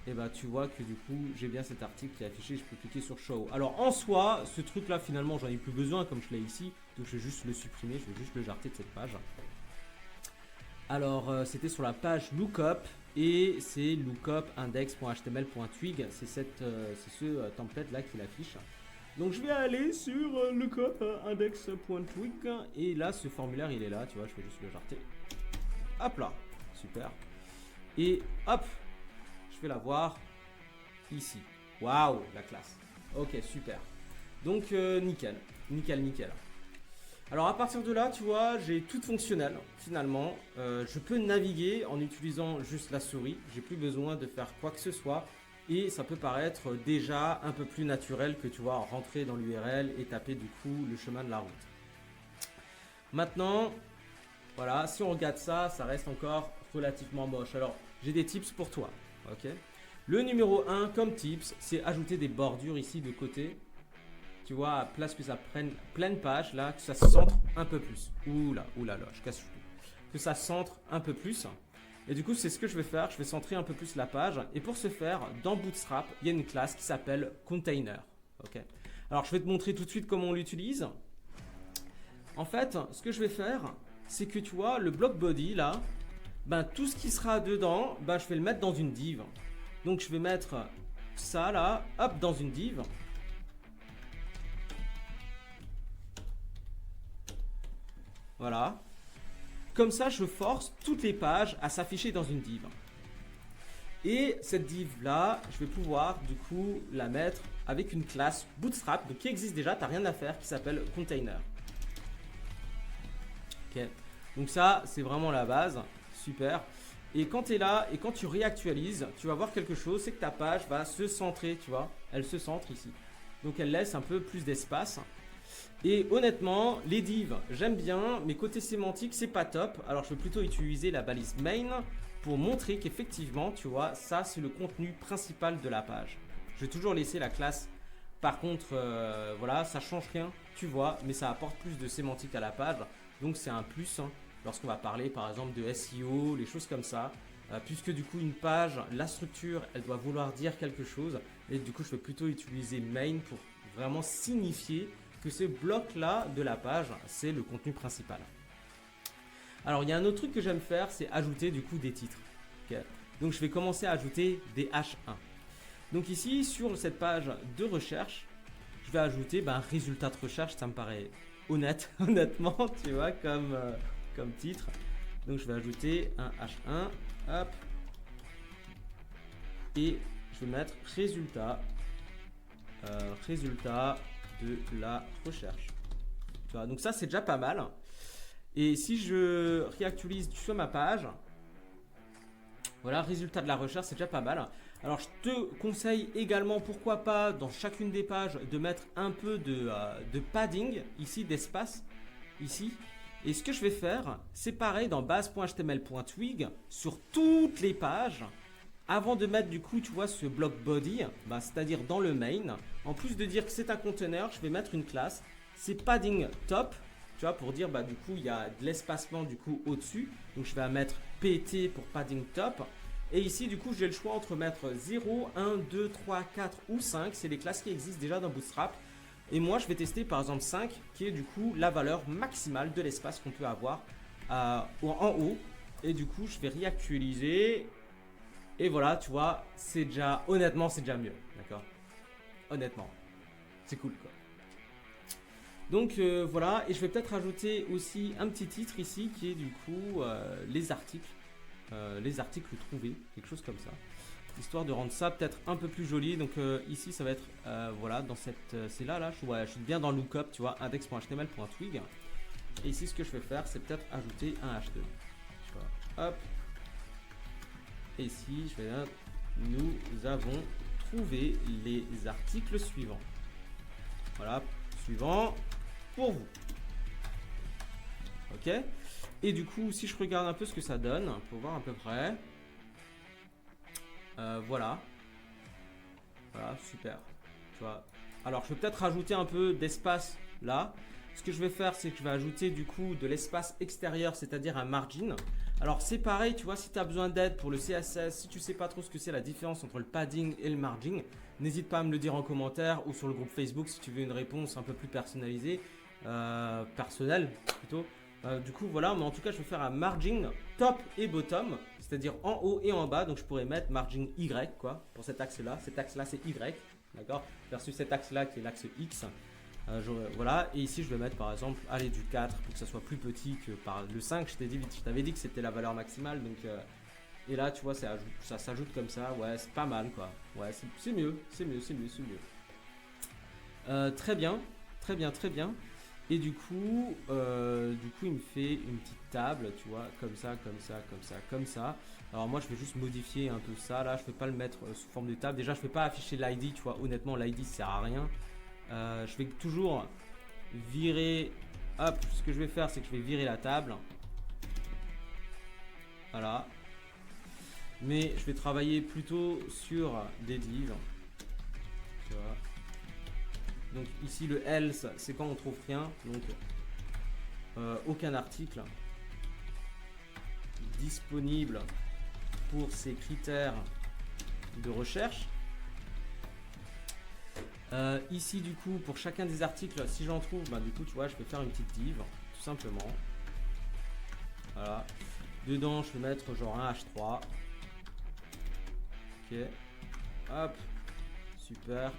et bah tu vois que du coup j'ai bien cet article qui est affiché, je peux cliquer sur Show. Alors en soi, ce truc là finalement j'en ai plus besoin comme je l'ai ici, donc je vais juste le supprimer, je vais juste le jarter de cette page. Alors c'était sur la page Lookup et c'est lookupindex.html.twig, c'est ce template là qui l'affiche. Donc je vais aller sur lookupindex.twig et là ce formulaire il est là, tu vois, je vais juste le jarter. Hop là, super. Et hop, je vais la voir ici. Waouh, la classe. Ok, super. Donc nickel, nickel. Alors à partir de là, tu vois, j'ai tout fonctionnel finalement. Je peux naviguer en utilisant juste la souris. J'ai plus besoin de faire quoi que ce soit. Et ça peut paraître déjà un peu plus naturel que tu vois, rentrer dans l'URL et taper du coup le chemin de la route. Maintenant, voilà, si on regarde ça, ça reste encore relativement moche. Alors, j'ai des tips pour toi. Ok. Le numéro 1 comme tips, c'est ajouter des bordures ici de côté. Tu vois, à place que ça prenne pleine page, là, que ça se centre un peu plus. Oula, je casse tout. Que ça centre un peu plus. Et du coup, c'est ce que je vais faire. Je vais centrer un peu plus la page. Et pour ce faire, dans Bootstrap, il y a une classe qui s'appelle Container. Ok. Alors, je vais te montrer tout de suite comment on l'utilise. En fait, ce que je vais faire, c'est que tu vois, le block body, là, ben, tout ce qui sera dedans, ben, je vais le mettre dans une div. Donc, je vais mettre ça, là, hop, dans une div. Voilà. Comme ça, je force toutes les pages à s'afficher dans une div. Et cette div-là, je vais pouvoir, du coup, la mettre avec une classe Bootstrap, donc qui existe déjà, tu n'as rien à faire, qui s'appelle Container. Ok. Donc ça, c'est vraiment la base. Super. Et quand tu es là et quand tu réactualises, tu vas voir quelque chose, c'est que ta page va se centrer, tu vois. Elle se centre ici. Donc elle laisse un peu plus d'espace. Et honnêtement, les divs, j'aime bien, mais côté sémantique, c'est pas top. Alors je vais plutôt utiliser la balise main pour montrer qu'effectivement, tu vois, ça c'est le contenu principal de la page. Je vais toujours laisser la classe. Par contre, voilà, ça change rien, tu vois, mais ça apporte plus de sémantique à la page. Donc c'est un plus hein, lorsqu'on va parler par exemple de SEO, les choses comme ça. Puisque du coup une page, la structure, elle doit vouloir dire quelque chose. Et du coup, je vais plutôt utiliser main pour vraiment signifier que ce bloc-là de la page, c'est le contenu principal. Alors, il y a un autre truc que j'aime faire, c'est ajouter du coup des titres. Okay. Donc, je vais commencer à ajouter des H1. Donc ici, sur cette page de recherche, je vais ajouter résultat de recherche, ça me paraît honnête, honnêtement, tu vois, comme titre. Donc, je vais ajouter un H1, hop, et je vais mettre résultat de la recherche. Tu vois, donc ça c'est déjà pas mal. Et si je réactualise sur ma page, voilà, résultat de la recherche, c'est déjà pas mal. Alors je te conseille également, pourquoi pas, dans chacune des pages, de mettre un peu de padding, ici, d'espace, ici. Et ce que je vais faire, c'est pareil dans base.html.twig, sur toutes les pages, avant de mettre du coup, tu vois, ce block body, c'est-à-dire dans le main, en plus de dire que c'est un conteneur, je vais mettre une classe, c'est padding top, tu vois, pour dire, du coup, il y a de l'espacement du coup au-dessus. Donc, je vais mettre PT pour padding top. Et ici, du coup, j'ai le choix entre mettre 0, 1, 2, 3, 4 ou 5. C'est les classes qui existent déjà dans Bootstrap. Et moi, je vais tester par exemple 5, qui est du coup la valeur maximale de l'espace qu'on peut avoir en haut. Et du coup, je vais réactualiser. Et voilà, tu vois, c'est déjà, honnêtement, c'est déjà mieux. D'accord? Honnêtement, c'est cool quoi. Donc voilà, et je vais peut-être rajouter aussi un petit titre ici qui est du coup les articles trouvés, quelque chose comme ça, histoire de rendre ça peut-être un peu plus joli. Donc ici ça va être voilà, dans cette c'est là je suis bien dans lookup, tu vois, index.html.twig. Et ici ce que je vais faire, c'est peut-être ajouter un H2. Tu vois, hop. Et ici je vais là, nous avons trouvé les articles suivants. Voilà, suivant pour vous. Ok. Et du coup, si je regarde un peu ce que ça donne, pour voir à peu près. Voilà. Voilà, super. Tu vois. Alors, je vais peut-être rajouter un peu d'espace là. Ce que je vais faire, c'est que je vais ajouter du coup de l'espace extérieur, c'est-à-dire un margin. Alors c'est pareil, tu vois, si tu as besoin d'aide pour le CSS, si tu sais pas trop ce que c'est la différence entre le padding et le margin, n'hésite pas à me le dire en commentaire ou sur le groupe Facebook si tu veux une réponse un peu plus personnalisée, personnelle plutôt. Du coup voilà, mais en tout cas je vais faire un margin top et bottom, c'est-à-dire en haut et en bas, donc je pourrais mettre margin Y quoi, pour cet axe-là c'est Y, d'accord, versus cet axe-là qui est l'axe X. Voilà, et ici je vais mettre par exemple, allez, du 4 pour que ça soit plus petit que par le 5. Je t'avais dit que c'était la valeur maximale, donc et là tu vois ça s'ajoute comme ça, ouais c'est pas mal quoi, ouais c'est mieux, c'est mieux, c'est mieux, c'est mieux. Très bien, très bien, très bien. Et du coup il me fait une petite table, tu vois, comme ça, comme ça, comme ça, comme ça. Alors moi je vais juste modifier un peu ça, là je vais pas le mettre sous forme de table. Déjà je vais pas afficher l'ID, tu vois, honnêtement l'ID sert à rien. Je vais toujours virer, hop, ce que je vais faire c'est que je vais virer la table, voilà, mais je vais travailler plutôt sur des divs, tu vois. Donc ici le else c'est quand on trouve rien, donc aucun article disponible pour ces critères de recherche. Ici du coup pour chacun des articles si j'en trouve, bah, du coup tu vois je vais faire une petite div tout simplement, voilà, dedans je vais mettre genre un H3, ok, hop, super,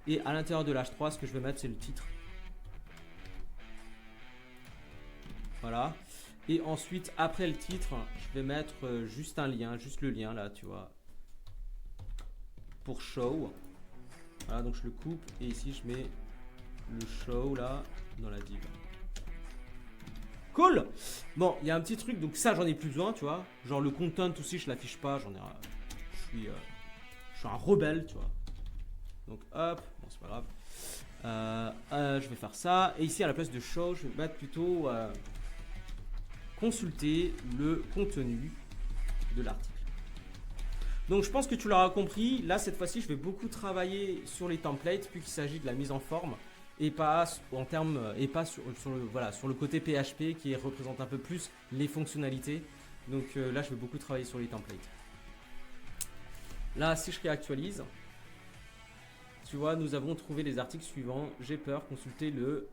et à l'intérieur de l'H3 ce que je vais mettre c'est le titre, voilà, et ensuite après le titre je vais mettre juste un lien, juste le lien là tu vois, pour show. Voilà, donc je le coupe et ici je mets le show là dans la div. Cool. Bon, il y a un petit truc, donc ça j'en ai plus besoin, tu vois. Genre le content aussi je l'affiche pas, je suis un rebelle, tu vois. Donc hop, bon c'est pas grave. Je vais faire ça et ici à la place de show je vais mettre plutôt consulter le contenu de l'article. Donc je pense que tu l'auras compris, là cette fois-ci je vais beaucoup travailler sur les templates puisqu'il s'agit de la mise en forme et pas en termes et pas sur le côté PHP qui représente un peu plus les fonctionnalités. Donc là je vais beaucoup travailler sur les templates. Là si je réactualise, tu vois nous avons trouvé les articles suivants. J'ai peur, consulter le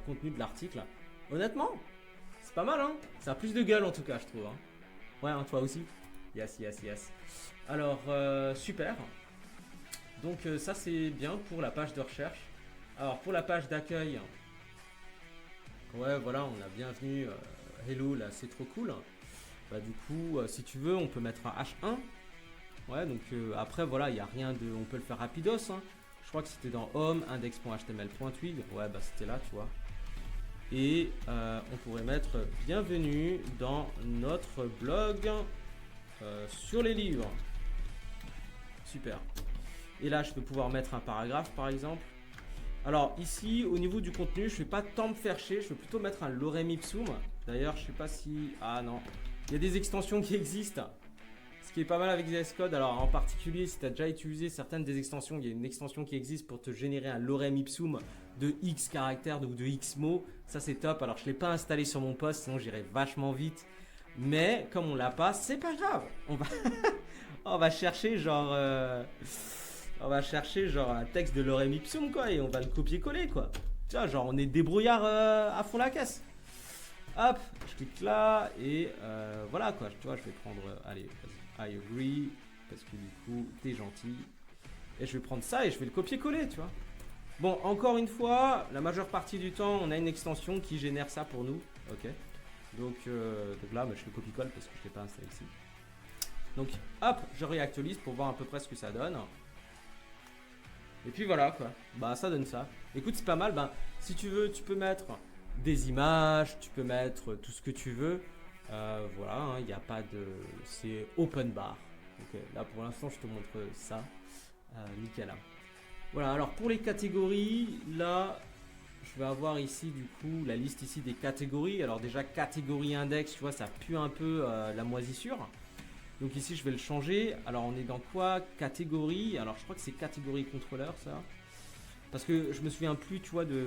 contenu de l'article. Honnêtement, c'est pas mal hein. Ça a plus de gueule en tout cas je trouve hein. Ouais hein, toi aussi. Yes, yes, yes. Alors, super. Donc ça c'est bien pour la page de recherche. Alors pour la page d'accueil, ouais voilà, on a bienvenue, hello là, c'est trop cool. Bah du coup, si tu veux, on peut mettre un H1. Ouais, donc après voilà, il n'y a rien de, on peut le faire rapidos. Hein. Je crois que c'était dans home, index.html.twig. Ouais, bah c'était là, tu vois. Et on pourrait mettre bienvenue dans notre blog sur les livres. Super. Et là, je peux pouvoir mettre un paragraphe, par exemple. Alors ici, au niveau du contenu, je ne vais pas tant me faire chier. Je vais plutôt mettre un lorem ipsum. D'ailleurs, je ne sais pas si... Ah non. Il y a des extensions qui existent. Ce qui est pas mal avec VS Code. Alors en particulier, si tu as déjà utilisé certaines des extensions, il y a une extension qui existe pour te générer un lorem ipsum de X caractères ou de X mots. Ça, c'est top. Alors je ne l'ai pas installé sur mon poste, sinon j'irai vachement vite. Mais comme on l'a pas, c'est pas grave. On va chercher genre un texte de lorem ipsum quoi et on va le copier-coller quoi. Tu vois, genre on est débrouillard à fond la caisse. Hop, je clique là et voilà quoi. Tu vois, je vais prendre, allez, I agree parce que du coup t'es gentil et je vais prendre ça et je vais le copier-coller, tu vois. Bon, encore une fois, la majeure partie du temps, on a une extension qui génère ça pour nous, ok. Donc là, je le copie-colle parce que je ne l'ai pas installé ici. Donc hop, je réactualise pour voir à peu près ce que ça donne. Et puis voilà quoi, bah ça donne ça. Écoute, c'est pas mal, bah, si tu veux, tu peux mettre des images, tu peux mettre tout ce que tu veux. Voilà, il n'y a pas de... C'est open bar. Donc là pour l'instant, je te montre ça. Nickel. Voilà, alors pour les catégories, là... Je vais avoir ici du coup la liste ici des catégories. Alors déjà catégorie index, tu vois, ça pue un peu la moisissure. Donc ici je vais le changer. Alors on est dans quoi? Catégorie. Alors je crois que c'est catégorie contrôleur ça. Parce que je me souviens plus, tu vois, du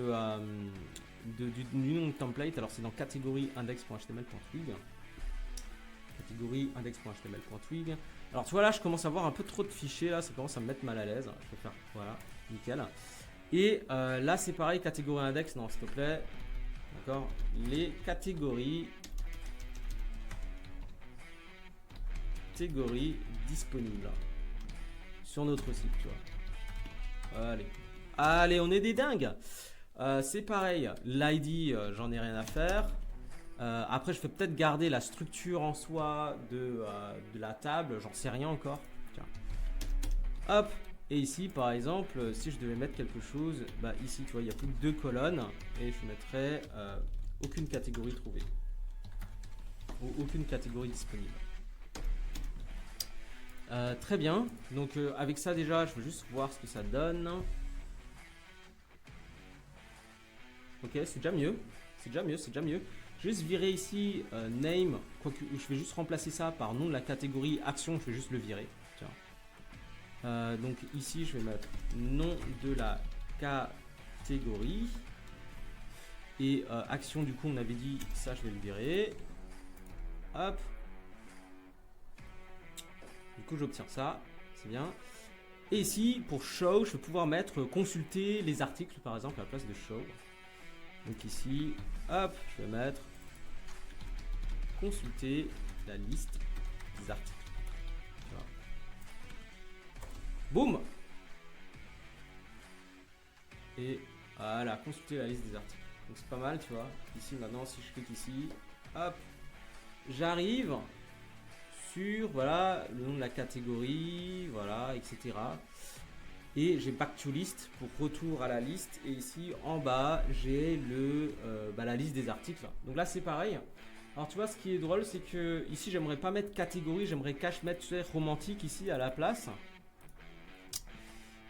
nom de template. Alors c'est dans catégorie index.html.twig. catégorie index.html.twig. Alors tu vois là, je commence à avoir un peu trop de fichiers là, ça commence à me mettre mal à l'aise. Je vais faire, voilà, nickel. Et là c'est pareil, catégorie index, non s'il te plaît. D'accord, les catégories disponibles sur notre site, tu vois. Allez, on est des dingues. C'est pareil, l'ID, j'en ai rien à faire. Après, je vais peut-être garder la structure en soi de la table, j'en sais rien encore. Tiens. Hop, et ici, par exemple, si je devais mettre quelque chose, bah ici, tu vois, il n'y a plus que 2 colonnes et je mettrais aucune catégorie trouvée ou aucune catégorie disponible. Très bien, donc avec ça déjà, je veux juste voir ce que ça donne. Ok, c'est déjà mieux, c'est déjà mieux. Juste virer ici name, quoique je vais juste remplacer ça par nom de la catégorie action, je vais juste le virer. Tiens. Donc ici, je vais mettre nom de la catégorie. Et action, du coup, on avait dit ça, je vais le virer. Hop. Du coup, j'obtiens ça, c'est bien. Et ici, pour show, je vais pouvoir mettre consulter les articles, par exemple, à la place de show. Donc ici, hop, je vais mettre consulter la liste des articles. Voilà. Boum. Et voilà, consulter la liste des articles. Donc c'est pas mal, tu vois. Ici, maintenant, si je clique ici, hop, j'arrive sur, voilà, le nom de la catégorie, voilà, etc. Et j'ai back to list pour retour à la liste. Et ici, en bas, j'ai la liste des articles. Donc là, c'est pareil. Alors, tu vois, ce qui est drôle, c'est que ici, j'aimerais pas mettre catégorie, j'aimerais mettre, tu sais, romantique ici à la place.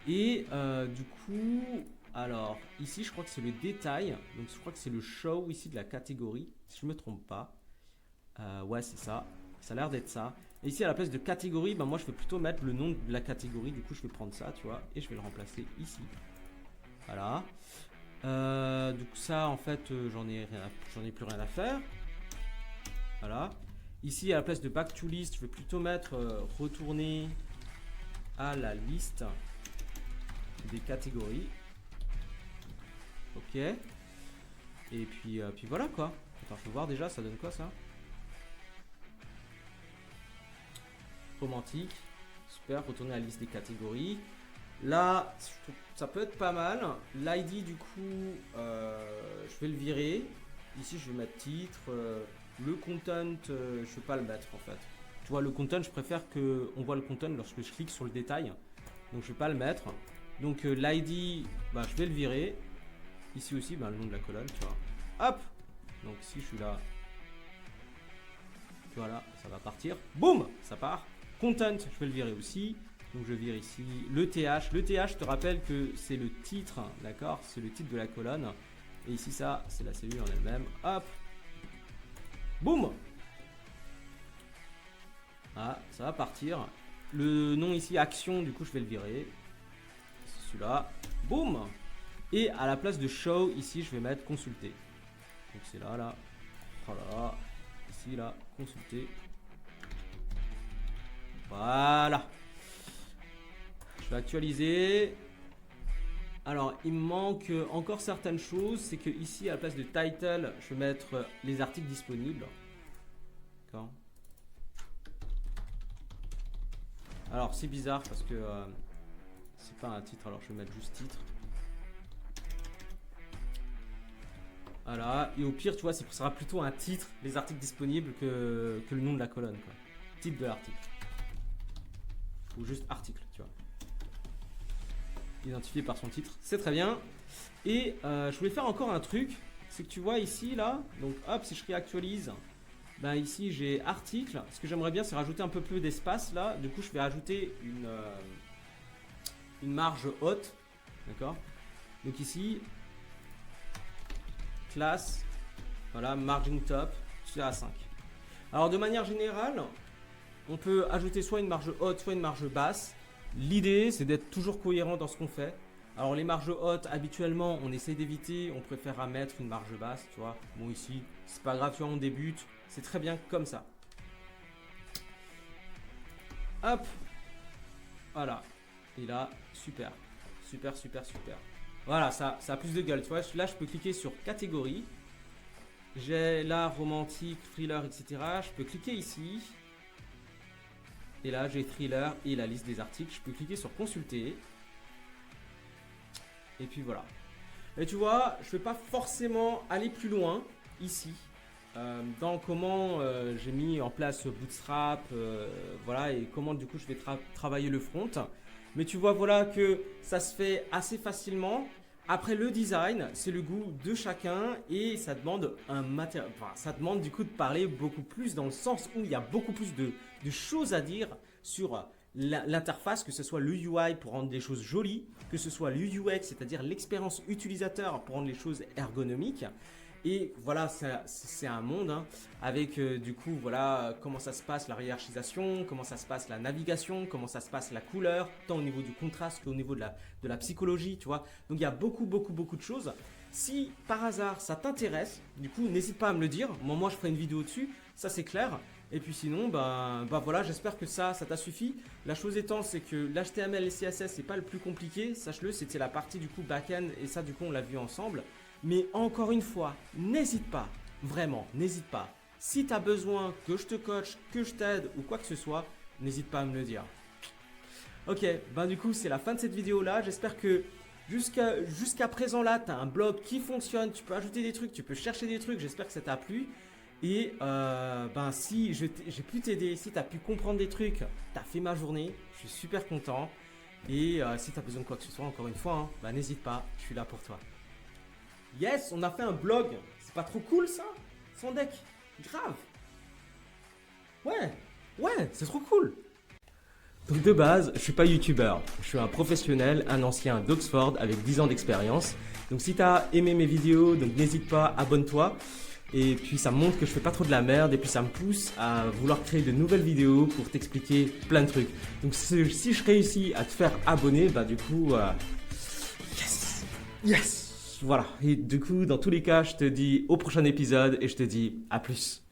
Et du coup, alors, ici, je crois que c'est le détail. Donc, je crois que c'est le show ici de la catégorie, si je me trompe pas. Ouais, c'est ça. Ça a l'air d'être ça. Et ici, à la place de catégorie, ben moi, je vais plutôt mettre le nom de la catégorie. Du coup, je vais prendre ça, tu vois, et je vais le remplacer ici. Voilà. Donc ça, en fait, j'en ai plus rien à faire. Voilà. Ici, à la place de back to list, je vais plutôt mettre retourner à la liste des catégories. Ok. Et puis voilà quoi. Attends, je peux voir déjà, ça donne quoi ça? Romantique. Super, retourner à la liste des catégories. Là, ça peut être pas mal. L'ID, du coup, je vais le virer. Ici, je vais mettre titre. Le content, je ne vais pas le mettre en fait. Tu vois, le content, je préfère qu'on voit le content lorsque je clique sur le détail. Donc, je ne vais pas le mettre. Donc, l'ID, bah, je vais le virer. Ici aussi, bah, le nom de la colonne, tu vois. Hop! Donc, si je suis là, voilà, ça va partir. Boum! Ça part. Content, je vais le virer aussi. Donc je vire ici le TH. Le TH, je te rappelle que c'est le titre, d'accord? C'est le titre de la colonne. Et ici, ça, c'est la cellule en elle-même. Hop! Boum! Ah, ça va partir. Le nom ici, action, du coup, je vais le virer. C'est celui-là. Boum! Et à la place de show, ici, je vais mettre consulter. Donc c'est là, là. Voilà. Ici, là, consulter. Voilà. Je vais actualiser. Alors, il me manque encore certaines choses. C'est que ici, à la place de title, je vais mettre les articles disponibles. D'accord. Alors, c'est bizarre parce que c'est pas un titre. Alors, je vais mettre juste titre. Voilà. Et au pire, tu vois, ce sera plutôt un titre, les articles disponibles, que le nom de la colonne, quoi. Titre de l'article. Ou juste article, tu vois. Identifié par son titre, c'est très bien. Et je voulais faire encore un truc, c'est que tu vois ici, là, donc hop, si je réactualise, ben ici j'ai article. Ce que j'aimerais bien, c'est rajouter un peu plus d'espace là. Du coup, je vais rajouter une marge haute, d'accord. Donc ici, classe, voilà, margin top, c'est à 5. Alors de manière générale, on peut ajouter soit une marge haute, soit une marge basse. L'idée, c'est d'être toujours cohérent dans ce qu'on fait. Alors les marges hautes, habituellement, on essaie d'éviter, on préfère mettre une marge basse, tu vois. Bon ici, c'est pas grave, tu vois, on débute, c'est très bien comme ça. Hop. Voilà. Et là, super. Super, super, super. Voilà, ça a plus de gueule. Tu vois, là, je peux cliquer sur catégorie. J'ai là romantique, thriller, etc. Je peux cliquer ici. Et là, j'ai thriller et la liste des articles. Je peux cliquer sur consulter. Et puis voilà. Et tu vois, je ne vais pas forcément aller plus loin ici. Dans comment j'ai mis en place Bootstrap, voilà, et comment du coup je vais travailler le front. Mais tu vois, voilà que ça se fait assez facilement. Après, le design, c'est le goût de chacun et ça demande un matériel. Enfin, ça demande du coup de parler beaucoup plus dans le sens où il y a beaucoup plus de choses à dire sur l'interface, que ce soit le UI pour rendre les choses jolies, que ce soit le UX, c'est-à-dire l'expérience utilisateur pour rendre les choses ergonomiques. Et voilà, c'est un monde hein, avec du coup, voilà, comment ça se passe la hiérarchisation, comment ça se passe la navigation, comment ça se passe la couleur, tant au niveau du contraste qu'au niveau de la psychologie, tu vois. Donc il y a beaucoup de choses. Si par hasard ça t'intéresse, du coup, n'hésite pas à me le dire. Moi, je ferai une vidéo dessus, ça c'est clair. Et puis sinon, bah voilà, j'espère que ça t'a suffi. La chose étant, c'est que l'HTML et CSS, c'est pas le plus compliqué, sache-le, c'était la partie du coup back-end et ça, du coup, on l'a vu ensemble. Mais encore une fois, n'hésite pas, vraiment, n'hésite pas. Si tu as besoin que je te coach, que je t'aide ou quoi que ce soit, n'hésite pas à me le dire. Ok, ben du coup, c'est la fin de cette vidéo là. J'espère que jusqu'à présent là, tu as un blog qui fonctionne. Tu peux ajouter des trucs, tu peux chercher des trucs. J'espère que ça t'a plu. Et ben si j'ai pu t'aider, si tu as pu comprendre des trucs, tu as fait ma journée. Je suis super content. Et si tu as besoin de quoi que ce soit, encore une fois, hein, ben, n'hésite pas, je suis là pour toi. Yes, on a fait un blog. C'est pas trop cool ça? Sans deck. Grave. Ouais, c'est trop cool. Donc de base, je suis pas youtubeur. Je suis un professionnel, un ancien d'Oxford avec 10 ans d'expérience. Donc si tu as aimé mes vidéos, donc n'hésite pas, abonne-toi. Et puis ça me montre que je fais pas trop de la merde et puis ça me pousse à vouloir créer de nouvelles vidéos pour t'expliquer plein de trucs. Donc si je réussis à te faire abonner, bah du coup, yes. Voilà, et du coup, dans tous les cas, je te dis au prochain épisode et je te dis à plus.